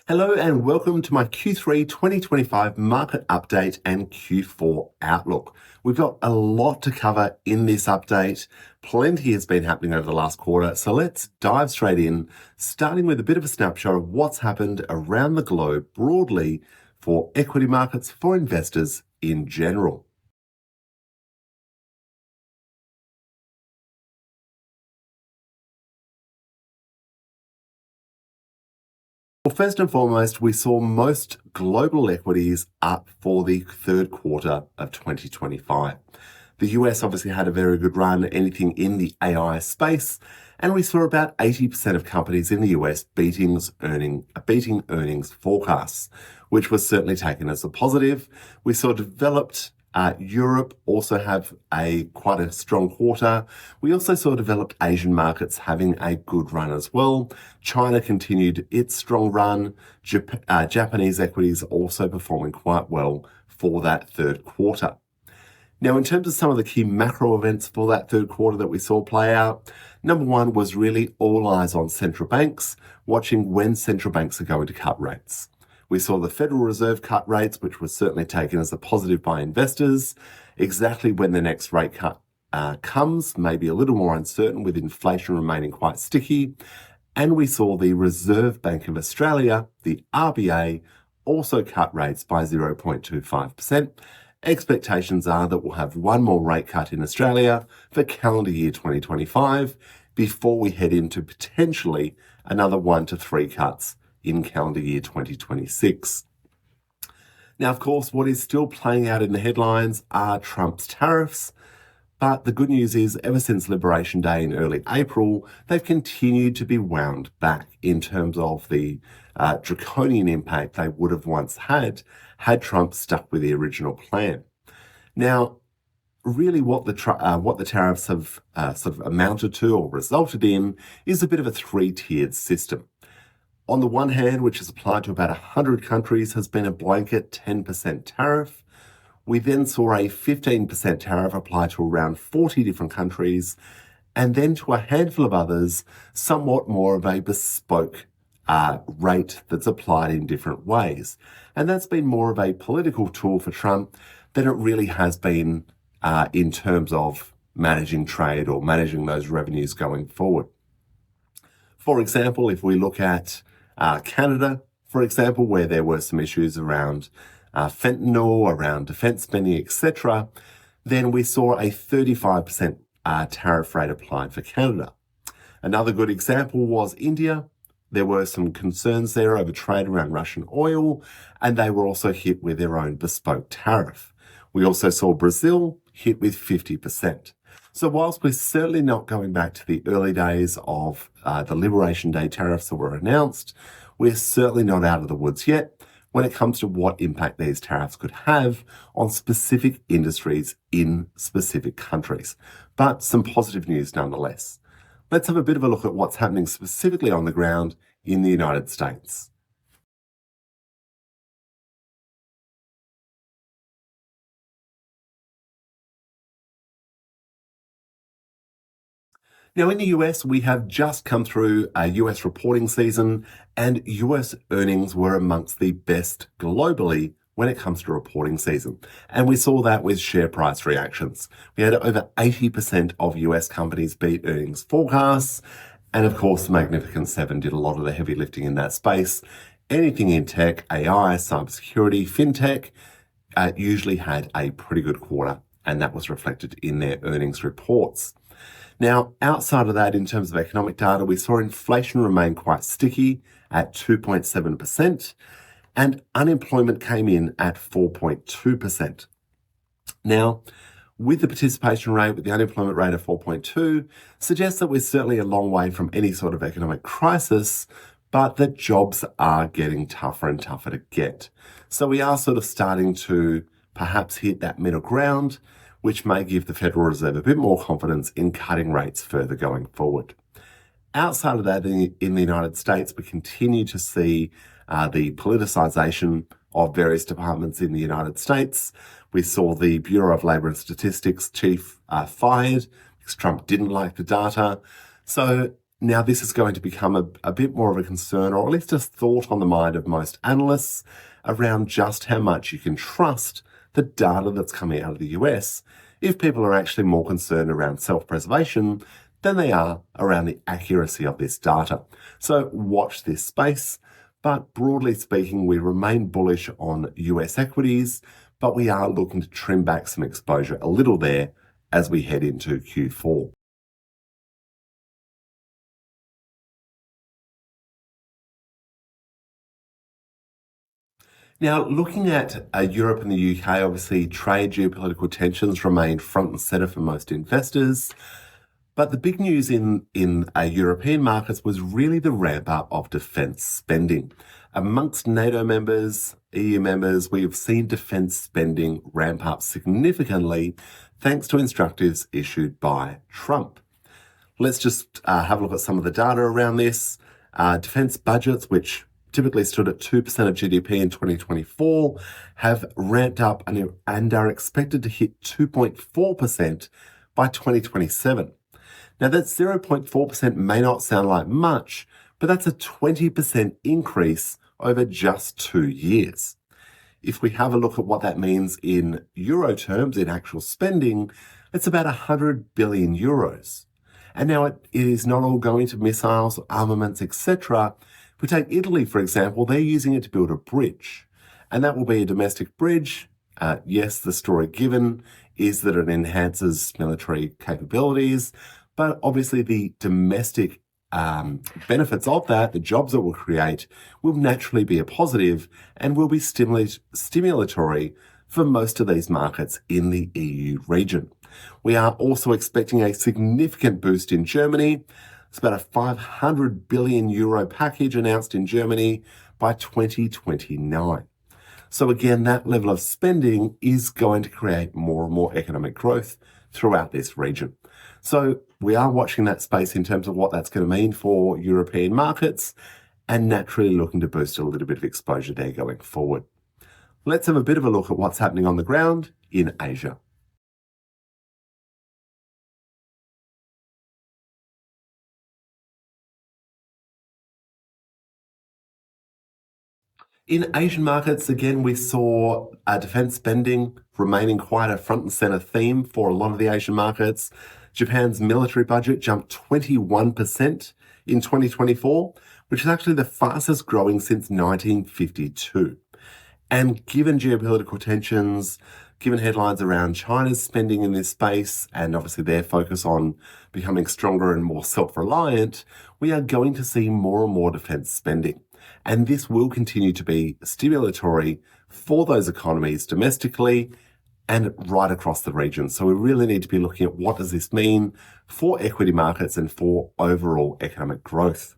Hello and welcome to my Q3 2025 market update and Q4 outlook. We've got a lot to cover in this update. Plenty has been happening over the last quarter, so let's dive straight in, starting with a bit of a snapshot of what's happened around the globe broadly for equity markets, for investors in general. Well, first and foremost, we saw most global equities up for the third quarter of 2025. The US obviously had a very good run, anything in the AI space, and we saw about 80% of companies in the US beating earnings forecasts, which was certainly taken as a positive. We saw developed Europe also have quite a strong quarter. We also saw developed Asian markets having a good run as well. China continued its strong run. Japanese equities also performing quite well for that third quarter. Now, in terms of some of the key macro events for that third quarter that we saw play out, number one was really all eyes on central banks, watching when central banks are going to cut rates. We saw the Federal Reserve cut rates, which was certainly taken as a positive by investors. Exactly when the next rate cut comes, maybe a little more uncertain, with inflation remaining quite sticky. And we saw the Reserve Bank of Australia, the RBA, also cut rates by 0.25%. Expectations are that we'll have one more rate cut in Australia for calendar year 2025 before we head into potentially another 1 to 3 cuts in calendar year 2026. Now, of course, what is still playing out in the headlines are Trump's tariffs. But the good news is, ever since Liberation Day in early April, they've continued to be wound back in terms of the draconian impact they would have once had Trump stuck with the original plan. Now, really what the tariffs have sort of amounted to or resulted in is a bit of a three-tiered system. On the one hand, which is applied to about 100 countries, has been a blanket 10% tariff. We then saw a 15% tariff applied to around 40 different countries, and then to a handful of others, somewhat more of a bespoke rate that's applied in different ways. And that's been more of a political tool for Trump than it really has been in terms of managing trade or managing those revenues going forward. For example, if we look at Canada, for example, where there were some issues around fentanyl, around defense spending, etc., then we saw a 35% tariff rate applied for Canada. Another good example was India. There were some concerns there over trade around Russian oil, and they were also hit with their own bespoke tariff. We also saw Brazil hit with 50%. So whilst we're certainly not going back to the early days of the Liberation Day tariffs that were announced, we're certainly not out of the woods yet when it comes to what impact these tariffs could have on specific industries in specific countries. But some positive news nonetheless. Let's have a bit of a look at what's happening specifically on the ground in the United States. Now, in the US, we have just come through a US reporting season, and US earnings were amongst the best globally when it comes to reporting season. And we saw that with share price reactions. We had over 80% of US companies beat earnings forecasts. And of course, the Magnificent Seven did a lot of the heavy lifting in that space. Anything in tech, AI, cybersecurity, fintech, usually had a pretty good quarter. And that was reflected in their earnings reports. Now, outside of that, in terms of economic data, we saw inflation remain quite sticky at 2.7%, and unemployment came in at 4.2%. Now, with the participation rate, with the unemployment rate of 4.2, suggests that we're certainly a long way from any sort of economic crisis, but that jobs are getting tougher and tougher to get. So we are sort of starting to perhaps hit that middle ground, which may give the Federal Reserve a bit more confidence in cutting rates further going forward. Outside of that, in the United States, we continue to see the politicization of various departments in the United States. We saw the Bureau of Labor and Statistics chief fired because Trump didn't like the data. So Now, this is going to become a bit more of a concern, or at least a thought on the mind of most analysts around just how much you can trust the data that's coming out of the US if people are actually more concerned around self-preservation than they are around the accuracy of this data. So watch this space, but broadly speaking, we remain bullish on US equities, but we are looking to trim back some exposure a little there as we head into Q4. Now, looking at Europe and the UK, obviously trade geopolitical tensions remain front and centre for most investors. But the big news in European markets was really the ramp up of defence spending. Amongst NATO members, EU members, we have seen defence spending ramp up significantly thanks to instructives issued by Trump. Let's just have a look at some of the data around this. Defence budgets, which typically stood at 2% of GDP in 2024, have ramped up and are expected to hit 2.4% by 2027. Now, that 0.4% may not sound like much, but that's a 20% increase over just 2 years. If we have a look at what that means in euro terms, in actual spending, it's about 100 billion euros. And now it is not all going to missiles, armaments, etc. If we take Italy, for example, they're using it to build a bridge. And that will be a domestic bridge. Yes, the story given is that it enhances military capabilities, but obviously the domestic benefits of that, the jobs it will create, will naturally be a positive and will be stimulatory for most of these markets in the EU region. We are also expecting a significant boost in Germany. It's about a 500 billion euro package announced in Germany by 2029. So again, that level of spending is going to create more and more economic growth throughout this region. So we are watching that space in terms of what that's going to mean for European markets and naturally looking to boost a little bit of exposure there going forward. Let's have a bit of a look at what's happening on the ground in Asia. In Asian markets, again, we saw defense spending remaining quite a front and center theme for a lot of the Asian markets. Japan's military budget jumped 21% in 2024, which is actually the fastest growing since 1952. And given geopolitical tensions, given headlines around China's spending in this space, and obviously their focus on becoming stronger and more self-reliant, we are going to see more and more defense spending. And this will continue to be stimulatory for those economies domestically and right across the region. So we really need to be looking at what does this mean for equity markets and for overall economic growth.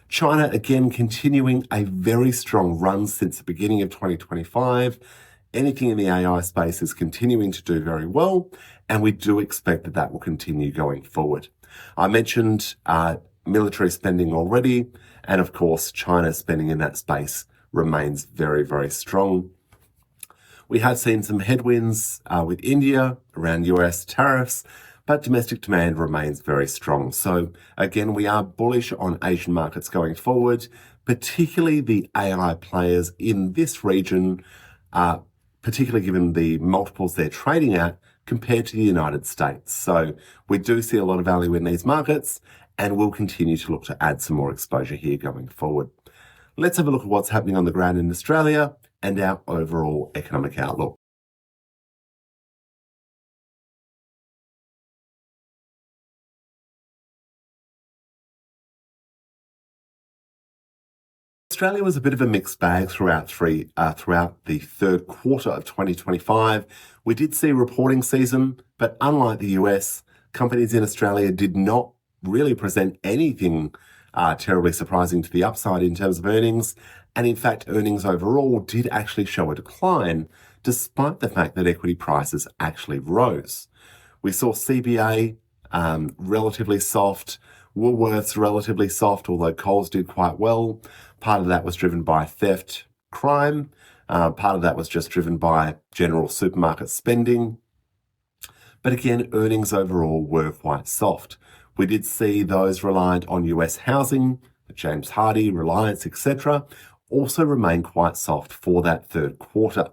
China, again, continuing a very strong run since the beginning of 2025. Anything in the AI space is continuing to do very well, and we do expect that that will continue going forward. I mentioned military spending already, and of course, China's spending in that space remains very, very strong. We have seen some headwinds with India around US tariffs, but domestic demand remains very strong. So again, we are bullish on Asian markets going forward, particularly the AI players in this region, particularly given the multiples they're trading at compared to the United States. So we do see a lot of value in these markets, and we'll continue to look to add some more exposure here going forward. Let's have a look at what's happening on the ground in Australia and our overall economic outlook. Australia was a bit of a mixed bag throughout the third quarter of 2025. We did see reporting season, but unlike the US, companies in Australia did not really present anything terribly surprising to the upside in terms of earnings. And in fact, earnings overall did actually show a decline, despite the fact that equity prices actually rose. We saw CBA relatively soft, Woolworths relatively soft, although Coles did quite well. Part of that was driven by theft, crime. Part of that was just driven by general supermarket spending. But again, earnings overall were quite soft. We did see those reliant on US housing, James Hardie, Reliance, etc., also remain quite soft for that third quarter.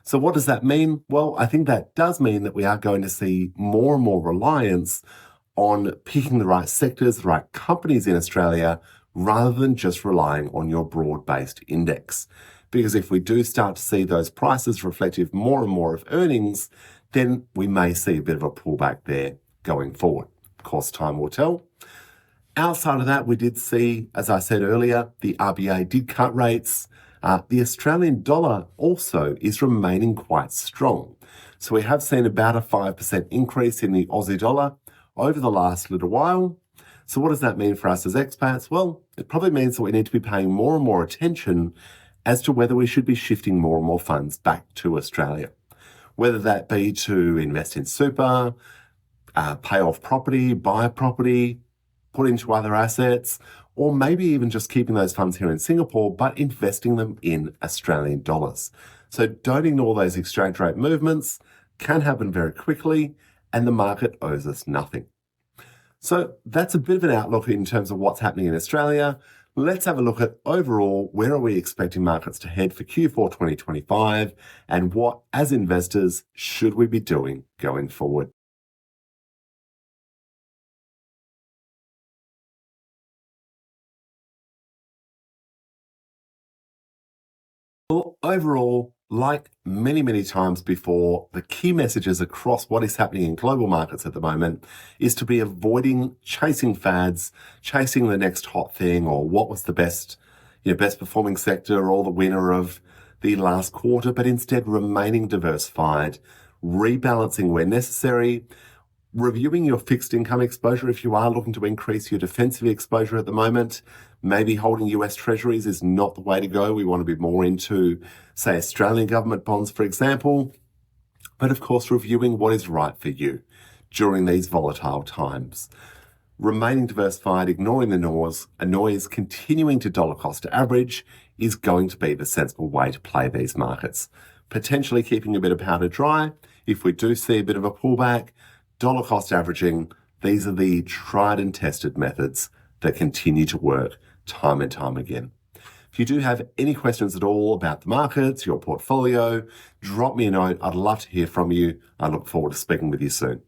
So what does that mean? Well, I think that does mean that we are going to see more and more reliance on picking the right sectors, the right companies in Australia, rather than just relying on your broad-based index. Because if we do start to see those prices reflective more and more of earnings, then we may see a bit of a pullback there going forward. Of course, time will tell. Outside of that, we did see, as I said earlier, the RBA did cut rates. The Australian dollar also is remaining quite strong. So we have seen about a 5% increase in the Aussie dollar over the last little while. So what does that mean for us as expats? Well, it probably means that we need to be paying more and more attention as to whether we should be shifting more and more funds back to Australia. Whether that be to invest in super, pay off property, buy put into other assets, or maybe even just keeping those funds here in Singapore, but investing them in Australian dollars. So don't ignore those exchange rate movements, can happen very quickly, and the market owes us nothing. So that's a bit of an outlook in terms of what's happening in Australia. Let's have a look at overall, where are we expecting markets to head for Q4 2025, and what, as investors, should we be doing going forward? Well, overall, like many times before, the key messages across what is happening in global markets at the moment is to be avoiding chasing fads, chasing the next hot thing, or what was the best performing sector or the winner of the last quarter, but instead remaining diversified, rebalancing where necessary, reviewing your fixed income exposure if you are looking to increase your defensive exposure at the moment. Maybe holding US treasuries is not the way to go. We want to be more into, say, Australian government bonds, for example. But of course, reviewing what is right for you during these volatile times. Remaining diversified, ignoring the noise, continuing to dollar cost average is going to be the sensible way to play these markets. Potentially keeping a bit of powder dry. If we do see a bit of a pullback, dollar cost averaging, these are the tried and tested methods that continue to work time and time again. If you do have any questions at all about the markets, your portfolio, drop me a note. I'd love to hear from you. I look forward to speaking with you soon.